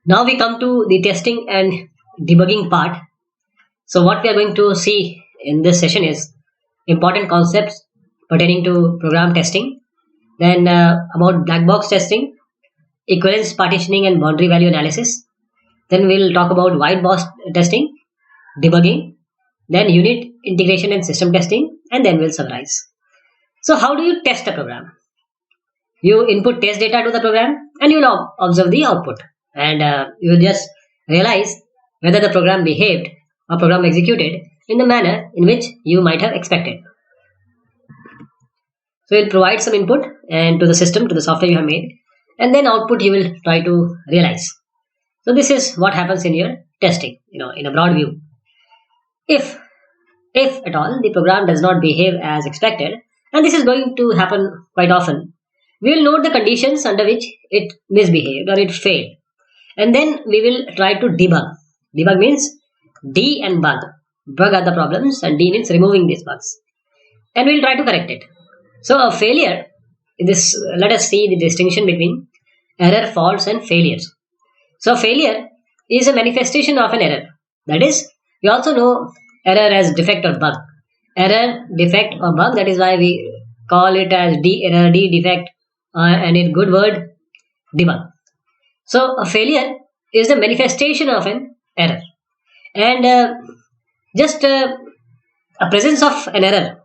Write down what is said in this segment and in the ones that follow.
Now we come to the testing and debugging part. So what we are going to see in this session is important concepts pertaining to program testing, then about black box testing, equivalence partitioning and boundary value analysis. Then we'll talk about white box testing, debugging, then unit integration and system testing, and then we'll summarize. So how do you test a program? You input test data to the program and you'll observe the output, and you'll just realize whether the program behaved or program executed in the manner in which you might have expected. So you'll provide some input and to the system, to the software you have made, and then output you will try to realize. So this is what happens in your testing, in a broad view. If at all the program does not behave as expected, and this is going to happen quite often, we will note the conditions under which it misbehaved or it failed, and then we will try to debug. Debug means D and bug. Bug are the problems and D means removing these bugs, and we will try to correct it. So a failure, this let us see the distinction between error, faults, and failures. So failure is a manifestation of an error. That is, we also know error as defect or bug. Error, defect, or bug. That is why we call it as D error, D defect, and in good word, debug. So a failure is the manifestation of an error, and just a presence of an error.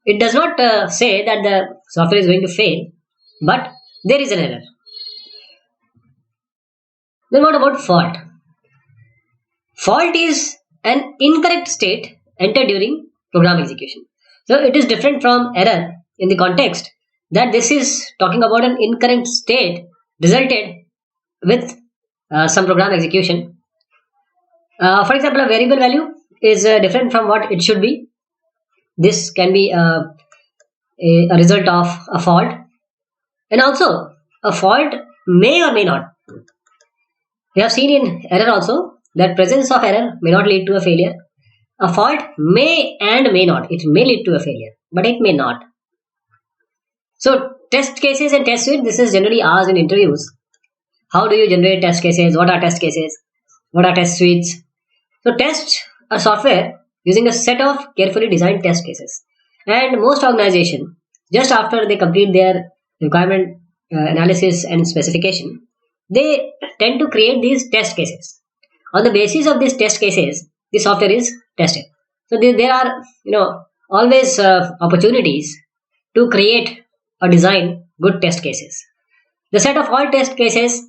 It does not say that the software is going to fail, but there is an error. Then what about fault? Fault is an incorrect state entered during program execution. So it is different from error in the context that this is talking about an incorrect state resulted with some program execution. For example, a variable value is different from what it should be. This can be a result of a fault, and also a fault may or may not. We have seen in error also that presence of error may not lead to a failure. A fault may and may not. It may lead to a failure, but it may not. So test cases and test suite, this is generally asked in interviews. How do you generate test cases? What are test cases? What are test suites? So test a software using a set of carefully designed test cases. And most organizations, just after they complete their requirement analysis and specification, they tend to create these test cases. On the basis of these test cases, the software is tested. So there are always opportunities to create or design good test cases. The set of all test cases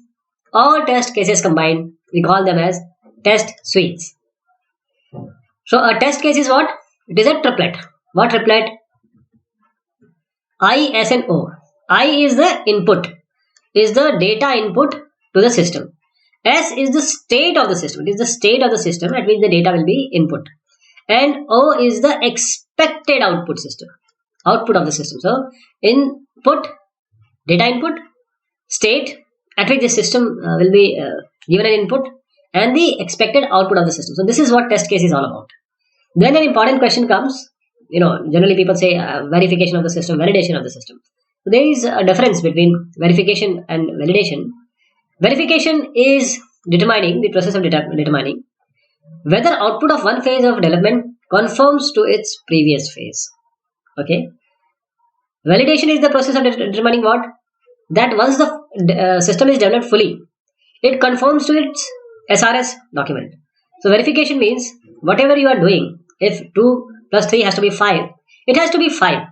combined, we call them as test suites. So a test case is what? It is a triplet. What triplet? I, S, and O. I is the input, is the data input to the system. S is the state of the system. It is the state of the system at which the data will be input. And O is the expected output of the system. So input, data input, state at which the system will be given an input, and the expected output of the system. So this is what test case is all about. Then an important question comes. Generally people say verification of the system, validation of the system. So there is a difference between verification and validation. Verification is determining the process of determining whether output of one phase of development conforms to its previous phase. Okay. Validation is the process of determining what? That once the system is developed fully, it conforms to its SRS document. So verification means whatever you are doing, if 2 plus 3 has to be 5, it has to be 5.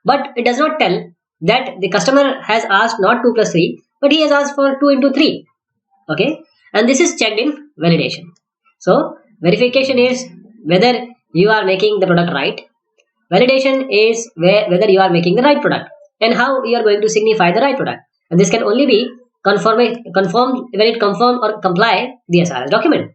But it does not tell that the customer has asked not 2 plus 3, but he has asked for 2 into 3. Okay. And this is checked in validation. So verification is whether you are making the product right. Validation is whether you are making the right product and how you are going to signify the right product. And this can only be confirmed when it conform or comply the SRS document.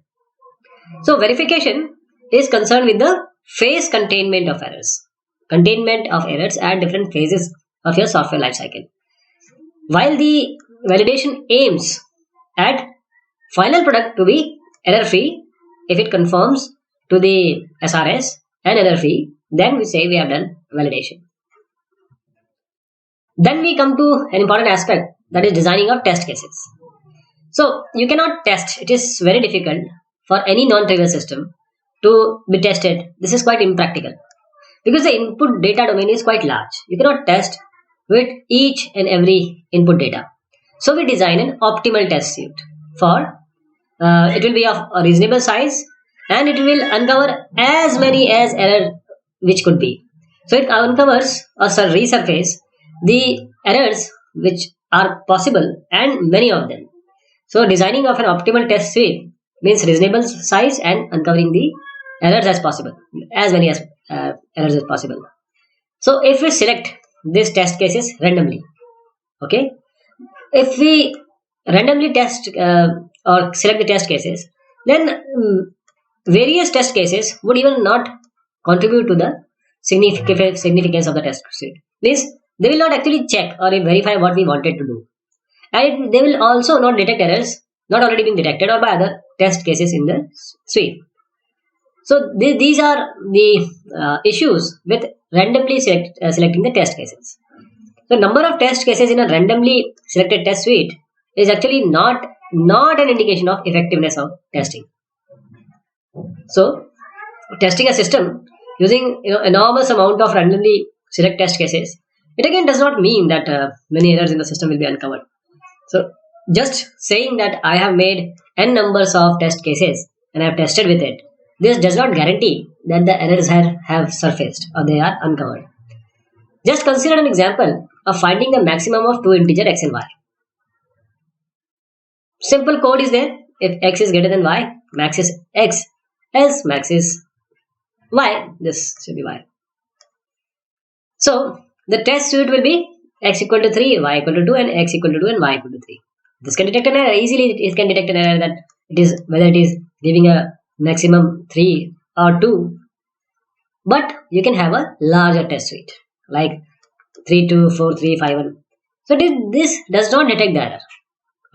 So verification is concerned with the phase containment of errors. Containment of errors at different phases of your software lifecycle. While the validation aims at final product to be error free, if it conforms to the SRS and error free, then we say we have done validation. Then we come to an important aspect, that is designing of test cases. So you cannot test. It is very difficult for any non-trivial system to be tested. This is quite impractical because the input data domain is quite large. You cannot test with each and every input data. So we design an optimal test suite for it will be of a reasonable size and it will uncover as many as error which could be. So it uncovers or resurface the errors which are possible and many of them. So designing of an optimal test suite means reasonable size and uncovering the errors as possible, as many as errors as possible. So if we select these test cases randomly, okay, if we randomly test or select the test cases, then various test cases would even not contribute to the significance of the test suite. Means they will not actually check or verify what we wanted to do, and they will also not detect errors not already being detected or by other test cases in the suite. So these are the issues with randomly selecting the test cases. The number of test cases in a randomly selected test suite is actually not an indication of effectiveness of testing. So testing a system using enormous amount of randomly select test cases, it again does not mean that many errors in the system will be uncovered. So just saying that I have made n numbers of test cases and I have tested with it, this does not guarantee that the errors have surfaced or they are uncovered. Just consider an example of finding the maximum of two integer x and y. Simple code is there. If x is greater than y, max is x, else max is y. This should be y. So the test suite will be x equal to 3, y equal to 2, and x equal to 2 and y equal to 3. This can detect an error. Easily it can detect an error that it is whether it is giving a maximum 3 or 2. But you can have a larger test suite like 3, 2, 4, 3, 5, 1. So this does not detect the error.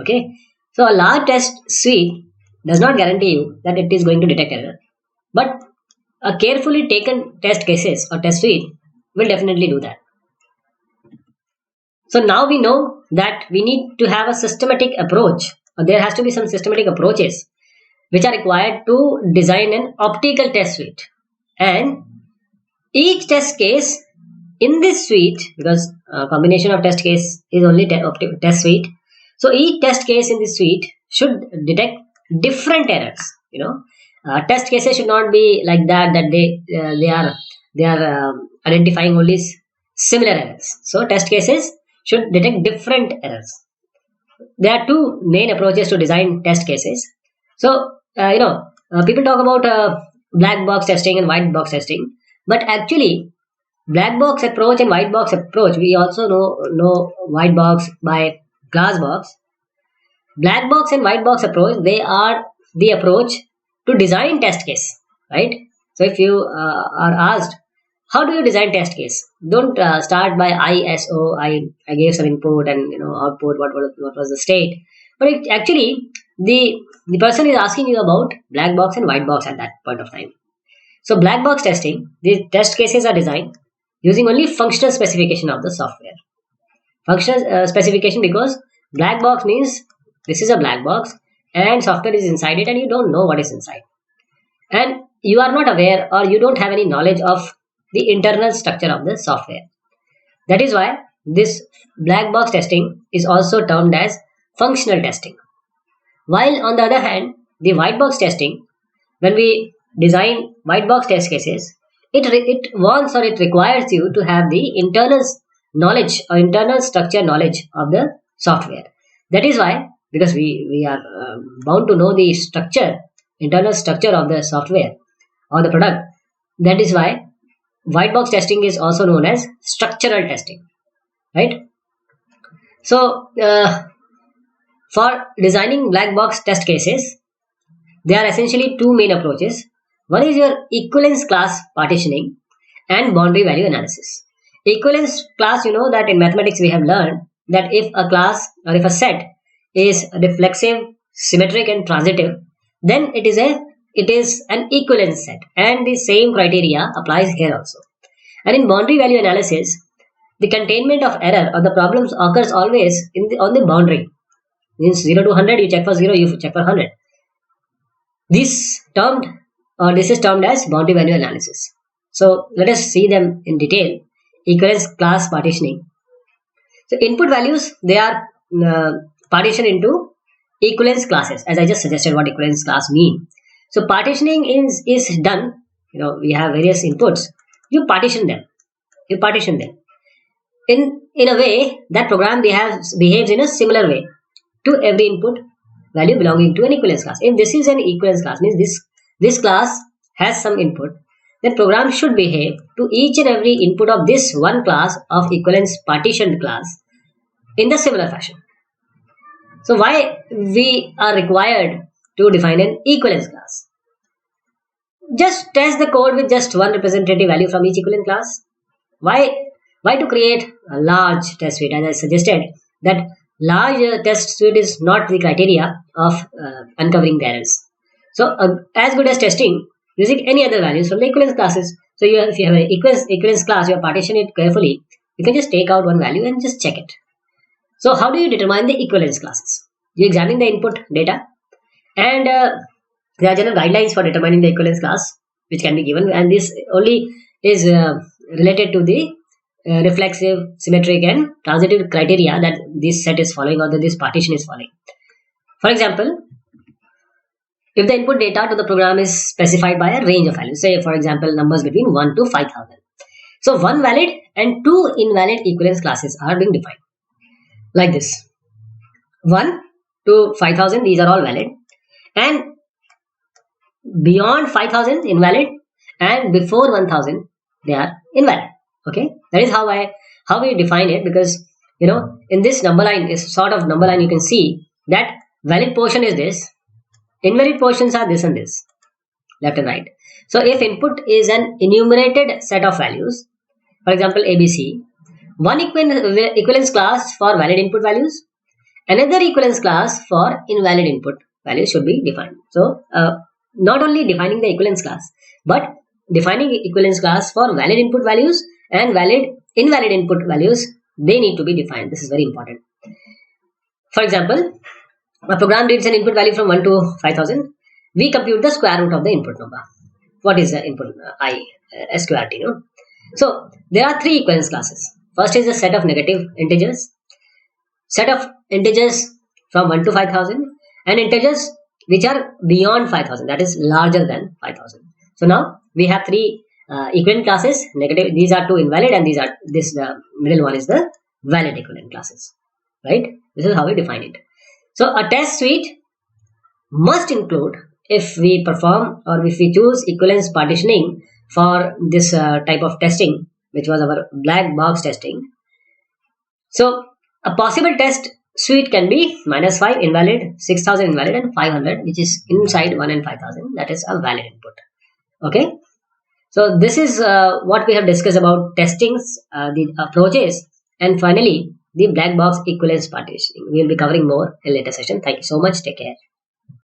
Okay. So a large test suite does not guarantee you that it is going to detect error. But a carefully taken test cases or test suite will definitely do that. So now we know that we need to have a systematic approach, or there has to be some systematic approaches which are required to design an optical test suite. And each test case in this suite, because a combination of test case is only test suite, so each test case in this suite should detect different errors. Test cases should not be like that they are identifying only similar errors. So test cases should detect different errors. There are two main approaches to design test cases. So people talk about black box testing and white box testing, but actually black box approach and white box approach, we also know white box by glass box. Black box and white box approach, they are the approach to design test case, right? So if you are asked how do you design test case, don't start by ISO. I gave some input and output. What was the state? But actually the person is asking you about black box and white box at that point of time. So black box testing, the test cases are designed using only functional specification of the software. Functional specification, because black box means this is a black box and software is inside it and you don't know what is inside. And you are not aware or you don't have any knowledge of the internal structure of the software. That is why this black box testing is also termed as functional testing. While on the other hand, the white box testing, when we design white box test cases, it wants or it requires you to have the internal knowledge or internal structure knowledge of the software. That is why, because we are bound to know the internal structure of the software or the product. That is why white box testing is also known as structural testing, right? So for designing black box test cases, there are essentially two main approaches. One is your equivalence class partitioning and boundary value analysis. Equivalence class, you know that in mathematics we have learned that if a class or if a set is reflexive, symmetric and transitive, then it is an equivalence set, and the same criteria applies here also. And in boundary value analysis, the containment of error or the problems occurs always on the boundary. Means 0 to 100, you check for 0, you check for 100. This is termed as boundary value analysis. So let us see them in detail. Equivalence class partitioning. So input values, they are partitioned into equivalence classes, as I just suggested what equivalence class mean. So partitioning is done. We have various inputs. You partition them. In a way that program behaves in a similar way to every input value belonging to an equivalence class. If this is an equivalence class, means this class has some input, then program should behave to each and every input of this one class of equivalence partitioned class in the similar fashion. So why we are required to define an equivalence class? Just test the code with just one representative value from each equivalent class. Why to create a large test suite? As I suggested, that large test suite is not the criteria of uncovering the errors. So as good as testing using any other values from the equivalence classes. So if you have an equivalence class, you partition it carefully. You can just take out one value and just check it. So how do you determine the equivalence classes? You examine the input data, and there are general guidelines for determining the equivalence class which can be given, and this only is related to the reflexive, symmetric and transitive criteria that this set is following or that this partition is following. For example, if the input data to the program is specified by a range of values, say for example numbers between 1 to 5000. So one valid and two invalid equivalence classes are being defined like this. 1 to 5000, these are all valid, and beyond 5000 invalid, and before 1000 they are invalid. Okay, that is how we define it, because in this number line, is sort of number line, you can see that valid portion is this, invalid portions are this and this, left and right. So if input is an enumerated set of values, for example ABC, one equivalence class for valid input values, another equivalence class for invalid input values should be defined. So not only defining the equivalence class, but defining equivalence class for valid input values and invalid input values, they need to be defined. This is very important. For example, a program reads an input value from 1 to 5000. We compute the square root of the input number. What is the input sqrt? So there are three equivalence classes. First is a set of negative integers, set of integers from 1 to 5000, and integers which are beyond 5000, that is larger than 5000. So now we have three equivalent classes. Negative, these are two invalid, and the middle one is the valid equivalent classes, right? This is how we define it. So a test suite must include, if we perform or if we choose equivalence partitioning for this type of testing, which was our black box testing. So a possible test suite can be -5 invalid, 6000 invalid, and 500, which is inside 1 and 5000, that is a valid input. Okay, so this is what we have discussed about testings, the approaches, and finally the black box equivalence partitioning. We will be covering more in later session. Thank you so much. Take care.